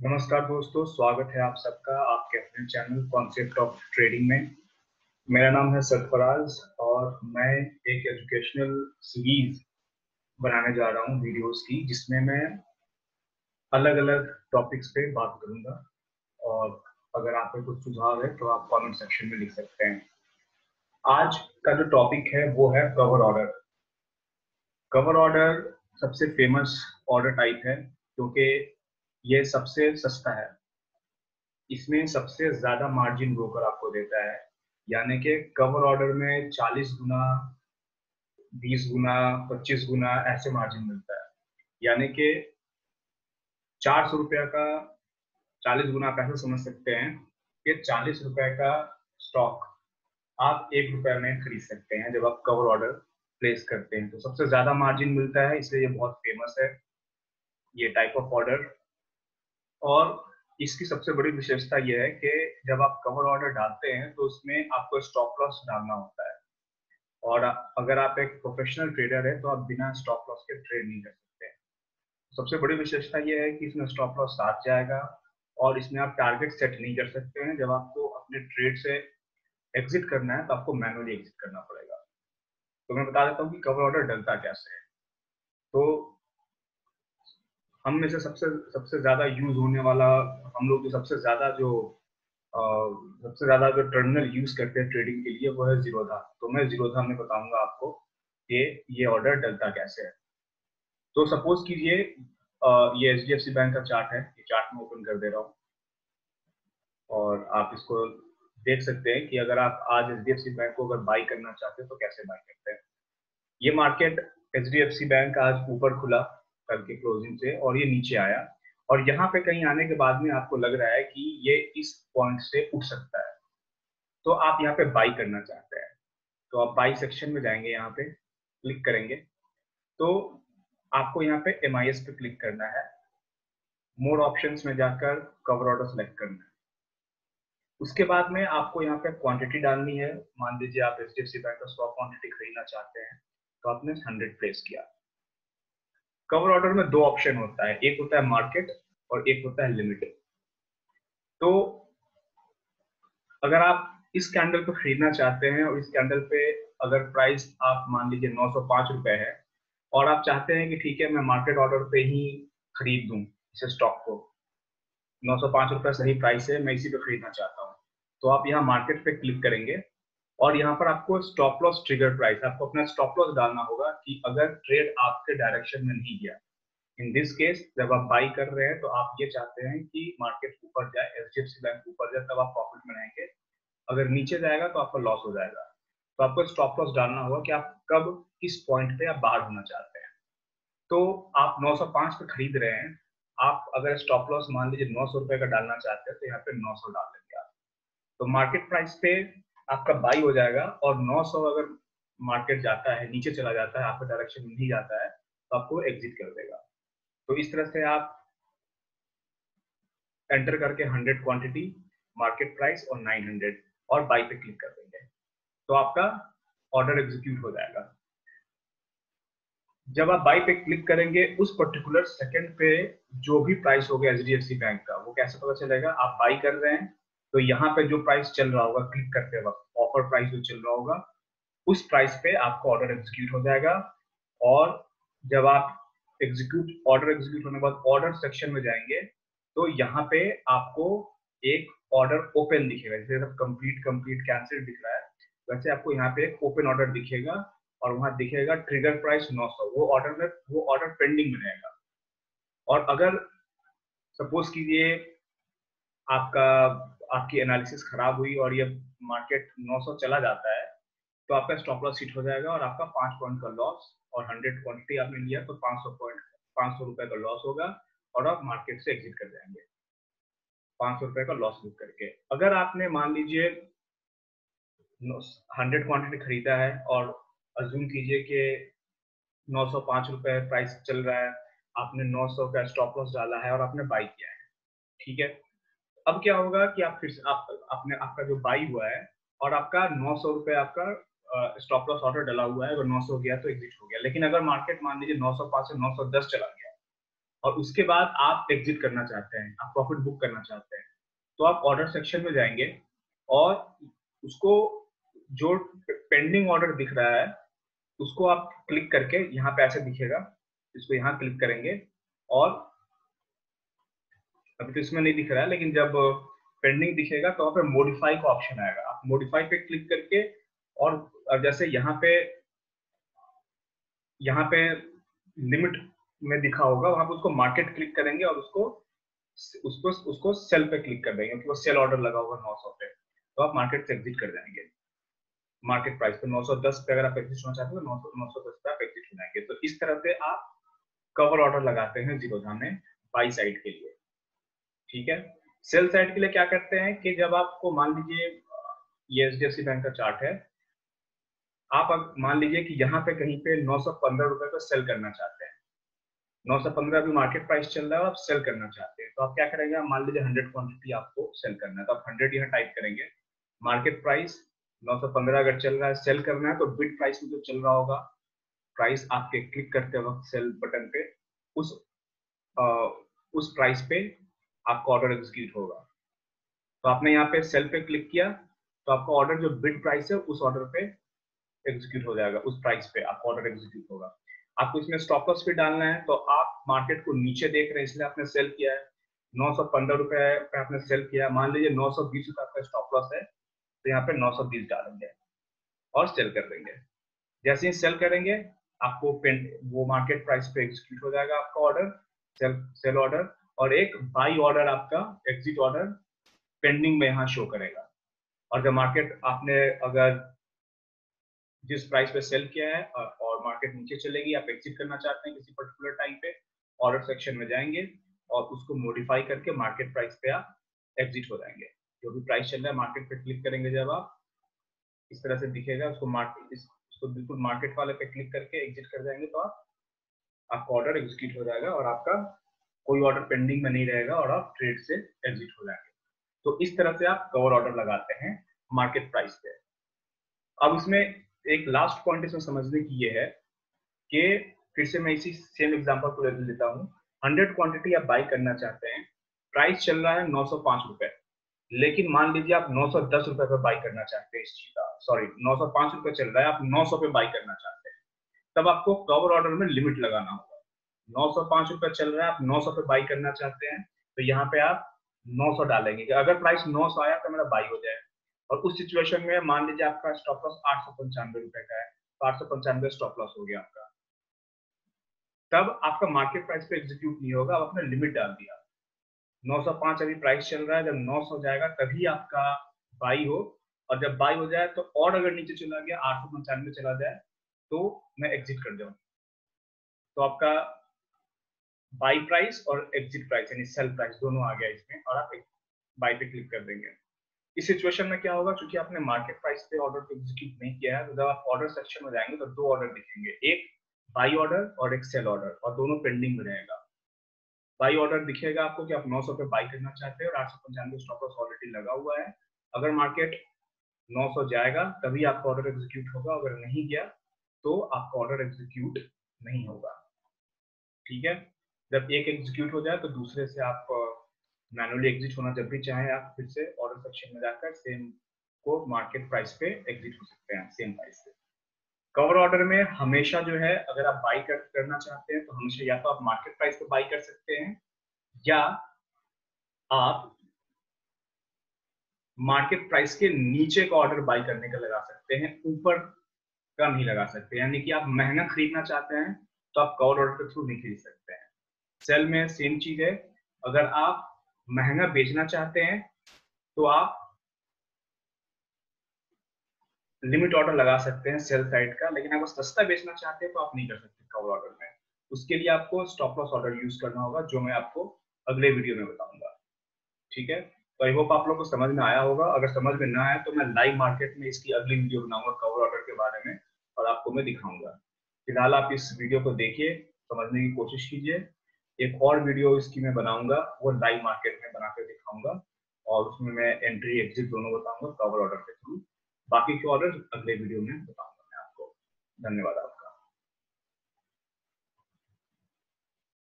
नमस्कार दोस्तों, स्वागत है आप सबका आपके अपने चैनल कॉन्सेप्ट ऑफ ट्रेडिंग में। मेरा नाम है सरफराज और मैं एक एजुकेशनल सीरीज बनाने जा रहा हूँ वीडियोस की, जिसमें मैं अलग अलग टॉपिक्स पे बात करूंगा। और अगर आप पे कुछ सुझाव है तो आप कमेंट सेक्शन में लिख सकते हैं। आज का जो टॉपिक है वो है कवर ऑर्डर। कवर ऑर्डर सबसे फेमस ऑर्डर टाइप है क्योंकि ये सबसे सस्ता है। इसमें सबसे ज्यादा मार्जिन ब्रोकर आपको देता है, यानी कि कवर ऑर्डर में 40 गुना, 20 गुना, 25 गुना ऐसे मार्जिन मिलता है। यानी कि 400 रुपया का 40 गुना आप ऐसे समझ सकते हैं कि 40 रुपए का स्टॉक आप 1 रुपए में खरीद सकते हैं जब आप कवर ऑर्डर प्लेस करते हैं। तो सबसे ज्यादा मार्जिन मिलता है, इसलिए ये बहुत फेमस है ये टाइप ऑफ ऑर्डर। और इसकी सबसे बड़ी विशेषता यह है कि जब आप कवर ऑर्डर डालते हैं तो उसमें आपको स्टॉप लॉस डालना होता है। और अगर आप एक प्रोफेशनल ट्रेडर है तो आप बिना स्टॉप लॉस के ट्रेड नहीं कर सकते। सबसे बड़ी विशेषता यह है कि इसमें स्टॉप लॉस साथ जाएगा और इसमें आप टारगेट सेट नहीं कर सकते हैं। जब आपको अपने ट्रेड से एग्जिट करना है तो आपको मैनुअली एग्जिट करना पड़ेगा। तो मैं बता देता हूँ कि कवर ऑर्डर डलता कैसे है। तो हम में से सबसे सबसे ज्यादा यूज होने वाला, हम लोग जो सबसे ज्यादा जो टर्मिनल यूज करते हैं ट्रेडिंग के लिए वो है जीरोधा। तो मैं जीरोधा में बताऊंगा आपको कि ये ऑर्डर डलता कैसे है। तो सपोज कीजिए ये एचडीएफसी बैंक का चार्ट है। ये चार्ट में ओपन कर दे रहा हूँ और आप इसको देख सकते हैं कि अगर आप आज एचडीएफसी बैंक को अगर बाई करना चाहते हैं तो कैसे बाई करते हैं। ये मार्केट एचडीएफसी बैंक आज ऊपर खुला कल के क्लोजिंग से और ये नीचे आया, और यहाँ पे कहीं आने के बाद में आपको लग रहा है कि ये इस पॉइंट से उठ सकता है, तो आप यहाँ पे बाई करना चाहते हैं। तो आप बाई सेक्शन में जाएंगे, यहाँ पे क्लिक करेंगे तो आपको यहाँ पे एमआईएस पे क्लिक करना है। मोर ऑप्शंस में जाकर कवर ऑर्डर सेलेक्ट करना है। उसके बाद में आपको यहाँ पे क्वांटिटी डालनी है। मान लीजिए आप एचडीएफसी बैंक का 100 क्वांटिटी खरीदना चाहते हैं तो आपने 100 प्लेस किया। कवर ऑर्डर में दो ऑप्शन होता है, एक होता है मार्केट और एक होता है लिमिटेड। तो अगर आप इस कैंडल को खरीदना चाहते हैं और इस कैंडल पे अगर प्राइस आप मान लीजिए 905 रुपए है और आप चाहते हैं कि ठीक है मैं मार्केट ऑर्डर पे ही खरीद दूं इस स्टॉक को, 905 रुपए सही प्राइस है, मैं इसी पे खरीदना चाहता हूँ, तो आप यहाँ मार्केट पे क्लिक करेंगे और यहाँ पर आपको स्टॉप लॉस ट्रिगर प्राइस, आपको अपना स्टॉप लॉस डालना होगा कि अगर ट्रेड आपके डायरेक्शन में नहीं गया। इन दिस केस जब आप बाई कर रहे हैं तो आप ये चाहते हैं कि मार्केट ऊपर जाए, एचडीएफसी बैंक ऊपर जाए, तब आप प्रॉफिट में रहेंगे। अगर नीचे जाएगा तो आपका लॉस हो जाएगा। तो आपको स्टॉप लॉस डालना होगा कि आप कब किस पॉइंट पे आप बाहर होना चाहते हैं। तो आप 905 पे खरीद रहे हैं, आप अगर स्टॉप लॉस मान लीजिए 900 रुपए का डालना चाहते हैं तो यहाँ पे 900 डाल देंगे आप। तो मार्केट प्राइस पे आपका बाई हो जाएगा और 900 अगर मार्केट जाता है, नीचे चला जाता है, आपका डायरेक्शन में नहीं जाता है, तो आपको एग्जिट कर देगा। तो इस तरह से आप एंटर करके 100 क्वांटिटी, मार्केट प्राइस और 900 और बाई पे क्लिक कर देंगे तो आपका ऑर्डर एग्जीक्यूट हो जाएगा। जब आप बाई पे क्लिक करेंगे उस पर्टिकुलर सेकंड पे जो भी प्राइस होगा एचडीएफसी बैंक का, वो कैसे पता चलेगा? आप बाई कर रहे हैं तो यहाँ पे जो प्राइस चल रहा होगा क्लिक करते वक्त, ऑफर प्राइस जो चल रहा होगा उस प्राइस पे आपका ऑर्डर एग्जीक्यूट हो जाएगा। और जब आप ऑर्डर एग्जीक्यूट होने के बाद ऑर्डर सेक्शन में जाएंगे तो यहाँ पे आपको एक ऑर्डर ओपन दिखेगा। जैसे कंप्लीट कंप्लीट कैंसिल दिख रहा है, वैसे आपको यहाँ पे एक ओपन ऑर्डर दिखेगा और वहां दिखेगा ट्रिगर प्राइस 900। वो ऑर्डर पेंडिंग में रहेगा। और अगर सपोज कीजिए आपका आपकी एनालिसिस खराब हुई और ये मार्केट 900 चला जाता है तो आपका स्टॉप लॉस हिट हो जाएगा और आपका 5 पॉइंट का लॉस, और 100 क्वांटिटी आपने लिया तो 500 रुपए का लॉस होगा और आप मार्केट से एग्जिट कर जाएंगे 500 रुपए का लॉस बुक करके। अगर आपने मान लीजिए 100 क्वांटिटी खरीदा है और अज्यूम कीजिए कि 905 रुपए प्राइस चल रहा है, आपने 900 का स्टॉप लॉस डाला है और आपने बाई किया है, ठीक है। अब क्या होगा कि आप फिर से आपने आपका जो बाई हुआ है और आपका 900 रुपए आपका स्टॉप लॉस ऑर्डर डला हुआ है, अगर 900 गया तो एग्जिट हो गया। लेकिन अगर मार्केट मान लीजिए 905 से 910 चला गया और उसके बाद आप एग्जिट करना चाहते हैं, आप प्रॉफिट बुक करना चाहते हैं, तो आप ऑर्डर सेक्शन में जाएंगे और उसको जो पेंडिंग ऑर्डर दिख रहा है उसको आप क्लिक करके यहाँ पे ऐसे दिखेगा, इसको यहाँ क्लिक करेंगे और अभी तो इसमें नहीं दिख रहा है, लेकिन जब पेंडिंग दिखेगा तो वहाँ पे मॉडिफाई का ऑप्शन आएगा, आप मॉडिफाई पे क्लिक करके और जैसे यहाँ पे लिमिट में दिखा होगा वहां पे उसको मार्केट क्लिक करेंगे और उसको उसको उसको सेल पे क्लिक कर देंगे क्योंकि वो सेल ऑर्डर लगा होगा 900 पे, तो आप मार्केट से एग्जिट कर जाएंगे। मार्केट प्राइस पे 910 पे अगर आप एग्जिट होना चाहते हो तो 910 पे आप एग्जिट हो जाएंगे। तो इस तरह से आप कवर ऑर्डर लगाते हैं जीरोधा में बाई साइड के लिए। ठीक है, सेल साइड के लिए क्या करते हैं कि जब आपको मान लीजिए ये एचडीएफसी बैंक का चार्ट है, आप अब मान लीजिए कि यहाँ पे कहीं पे 915 रुपए पे सेल करना चाहते हैं, 915 अभी मार्केट प्राइस चल रहा है और आप सेल करना चाहते हैं, तो आप क्या करेंगे, मान लीजिए 100 क्वांटिटी आपको सेल करना है तो आप 100 यहाँ टाइप करेंगे, मार्केट प्राइस 915 अगर चल रहा है, सेल करना है तो बिड प्राइस में जो चल रहा होगा प्राइस आपके क्लिक करते वक्त सेल बटन पे उस उस प्राइस पे आपका ऑर्डर एग्जीक्यूट होगा। तो आपने यहाँ पे सेल पे क्लिक किया तो आपका ऑर्डर जो बिड प्राइस है उस ऑर्डर पे एग्जीक्यूट हो जाएगा, उस प्राइस पे आपका ऑर्डर एग्जीक्यूट होगा। आपको इसमें स्टॉप लॉस भी डालना है, तो आप मार्केट को नीचे देख रहे हैं इसलिए आपने सेल किया है, 915 रुपए पे आपने सेल किया, मान लीजिए 920 रुपए आपका स्टॉप लॉस है तो यहाँ पे 920 डालेंगे और सेल कर देंगे। जैसे ही सेल करेंगे आपको वो मार्केट प्राइस पे एग्जीक्यूट हो जाएगा आपका ऑर्डर, सेल ऑर्डर, और एक बाई ऑर्डर आपका एग्जिट ऑर्डर पेंडिंग में यहाँ शो करेगा। और जब मार्केट आपने अगर जिस प्राइस पे सेल किया है और मार्केट नीचे चलेगी, आप एग्जिट करना चाहते हैं किसी पर्टिकुलर टाइम पे, ऑर्डर सेक्शन में जाएंगे और उसको मॉडिफाई करके मार्केट प्राइस पे आप एग्जिट हो जाएंगे। जो भी प्राइस चल रहा है मार्केट पे क्लिक करेंगे जब आप, इस तरह से दिखेगा, उसको बिल्कुल मार्केट वाले पे क्लिक करके एग्जिट कर जाएंगे तो आपका ऑर्डर एग्जीक्यूट हो जाएगा और आपका कोई ऑर्डर पेंडिंग में नहीं रहेगा और आप ट्रेड से एग्जिट हो जाएंगे। तो इस तरह से आप कवर ऑर्डर लगाते हैं मार्केट प्राइस पे। अब इसमें एक लास्ट पॉइंट इसमें समझने की ये है कि फिर से मैं इसी सेम एग्जांपल को लेता हूँ, 100 क्वांटिटी आप बाई करना चाहते हैं, प्राइस चल रहा है 905 रुपए, लेकिन मान लीजिए आप 910 रुपए पे बाई करना चाहते हैं इस चीज का, सॉरी 905 रुपए चल रहा है, आप 900 पे बाई करना चाहते हैं, तब आपको कवर ऑर्डर में लिमिट लगाना होगा। 905 रुपए चल रहा है, आप 900 पे बाई करना चाहते हैं, तो यहाँ पे आप 900 डालेंगे कि अगर प्राइस 900 आया तो मेरा बाई हो जाए। और उस सिचुएशन में मान लीजिए आपका स्टॉप लॉस 895 रुपए का है, तो 895 स्टॉप लॉस हो गया आपका, तब आपका मार्केट प्राइस पे एग्जीक्यूट नहीं होगा, आप अपने लिमिट डाल दिया। 905 अभी प्राइस चल रहा है, जब 900 जाएगा तभी आपका बाई हो, और जब बाई हो जाए तो और अगर नीचे चला गया 895 चला जाए तो मैं एग्जिट कर जाऊँ। तो आपका बाई प्राइस और एग्जिट प्राइस यानी सेल प्राइस दोनों आ गया इसमें, और आप बाई पे क्लिक कर देंगे। इस सिचुएशन में क्या होगा, क्योंकि आपने मार्केट प्राइस पे ऑर्डर को एग्जीक्यूट नहीं किया है, तो जब आप ऑर्डर सेक्शन में जाएंगे तो दो ऑर्डर दिखेंगे, एक बाई ऑर्डर और एक सेल ऑर्डर, और दोनों पेंडिंग में रहेगा। बाई ऑर्डर दिखेगा आपको कि आप 900 पे बाई करना चाहते हैं और 895 स्टॉप लॉस ऑलरेडी लगा हुआ है। अगर मार्केट 900 जाएगा तभी आपका ऑर्डर एग्जीक्यूट होगा, अगर नहीं गया तो आपका ऑर्डर एग्जीक्यूट नहीं होगा। ठीक है, जब एक एग्जीक्यूट हो जाए तो दूसरे से आप मैनुअली एग्जिट होना जब भी चाहें आप फिर से ऑर्डर सेक्शन में जाकर सेम को मार्केट प्राइस पे एग्जिट हो सकते हैं सेम प्राइस से। कवर ऑर्डर में हमेशा जो है अगर आप बाई करना चाहते हैं तो हमेशा या तो आप मार्केट प्राइस पे बाई कर सकते हैं या आप मार्केट प्राइस के नीचे का ऑर्डर बाई करने का लगा सकते हैं, ऊपर का नहीं लगा सकते। यानी कि आप महंगा खरीदना चाहते हैं तो आप कवर ऑर्डर के थ्रू नहीं खरीद सकते हैं। सेल में सेम चीज है, अगर आप महंगा बेचना चाहते हैं तो आप लिमिट ऑर्डर लगा सकते हैं सेल साइड का, लेकिन अगर सस्ता बेचना चाहते हैं तो आप नहीं कर सकते कवर ऑर्डर में। उसके लिए आपको स्टॉप लॉस ऑर्डर यूज करना होगा, जो मैं आपको अगले वीडियो में बताऊंगा। ठीक है, तो आई होप आप लोग को समझ में आया होगा। अगर समझ में ना आए तो मैं लाइव मार्केट में इसकी अगली वीडियो बनाऊंगा कवर ऑर्डर के बारे में और आपको मैं दिखाऊंगा। फिलहाल आप इस वीडियो को देखिए, समझने की कोशिश कीजिए। एक और वीडियो इसकी मैं बनाऊंगा, वो लाइव मार्केट में बना कर दिखाऊंगा और उसमें मैं एंट्री एग्जिट दोनों बताऊंगा कवर ऑर्डर के थ्रू। बाकी के ऑर्डर अगले वीडियो में बताऊंगा मैं आपको। धन्यवाद।